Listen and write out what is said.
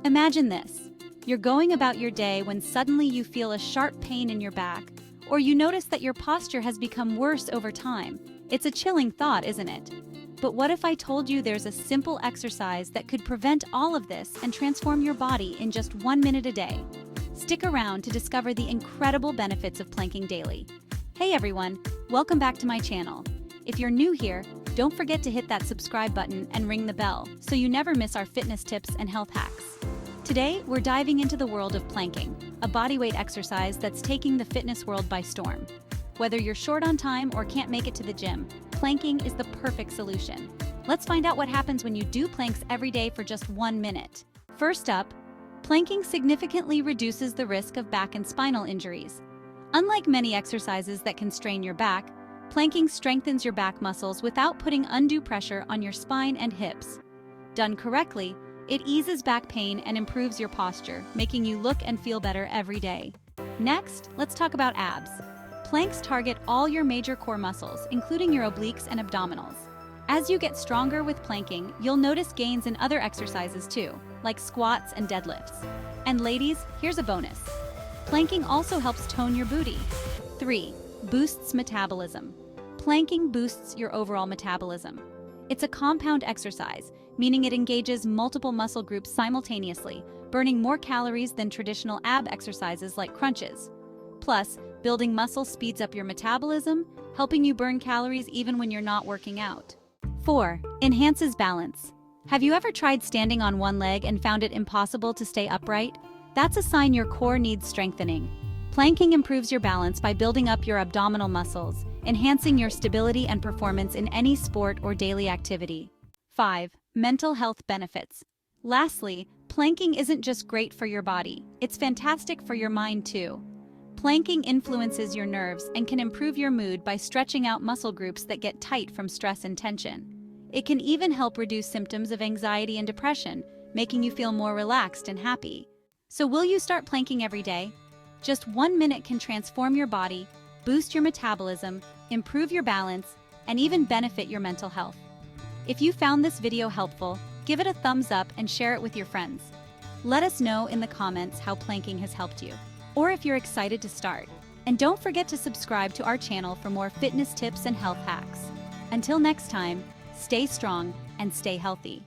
Imagine this. You're going about your day when suddenly you feel a sharp pain in your back, or you notice that your posture has become worse over time. It's a chilling thought, isn't it? But what if I told you there's a simple exercise that could prevent all of this and transform your body in just 1 minute a day? Stick around to discover the incredible benefits of planking daily. Hey everyone, welcome back to my channel. If you're new here, don't forget to hit that subscribe button and ring the bell so you never miss our fitness tips and health hacks. Today, we're diving into the world of planking, a bodyweight exercise that's taking the fitness world by storm. Whether you're short on time or can't make it to the gym, planking is the perfect solution. Let's find out what happens when you do planks every day for just 1 minute. First up, planking significantly reduces the risk of back and spinal injuries. Unlike many exercises that can strain your back, planking strengthens your back muscles without putting undue pressure on your spine and hips. Done correctly, it eases back pain and improves your posture, making you look and feel better every day. Next, let's talk about abs. Planks target all your major core muscles, including your obliques and abdominals. As you get stronger with planking, you'll notice gains in other exercises too, like squats and deadlifts. And ladies, here's a bonus. Planking also helps tone your booty. 3. Boosts metabolism. Planking boosts your overall metabolism. It's a compound exercise, meaning it engages multiple muscle groups simultaneously, burning more calories than traditional ab exercises like crunches. Plus, building muscle speeds up your metabolism, helping you burn calories even when you're not working out. 4. Enhances balance. Have you ever tried standing on one leg and found it impossible to stay upright? That's a sign your core needs strengthening. Planking improves your balance by building up your abdominal muscles, enhancing your stability and performance in any sport or daily activity. 5. Mental health benefits. Lastly, planking isn't just great for your body, it's fantastic for your mind too. Planking influences your nerves and can improve your mood by stretching out muscle groups that get tight from stress and tension. It can even help reduce symptoms of anxiety and depression, making you feel more relaxed and happy. So will you start planking every day? Just 1 minute can transform your body, boost your metabolism, improve your balance, and even benefit your mental health. If you found this video helpful, give it a thumbs up and share it with your friends. Let us know in the comments how planking has helped you, or if you're excited to start. And don't forget to subscribe to our channel for more fitness tips and health hacks. Until next time, stay strong and stay healthy.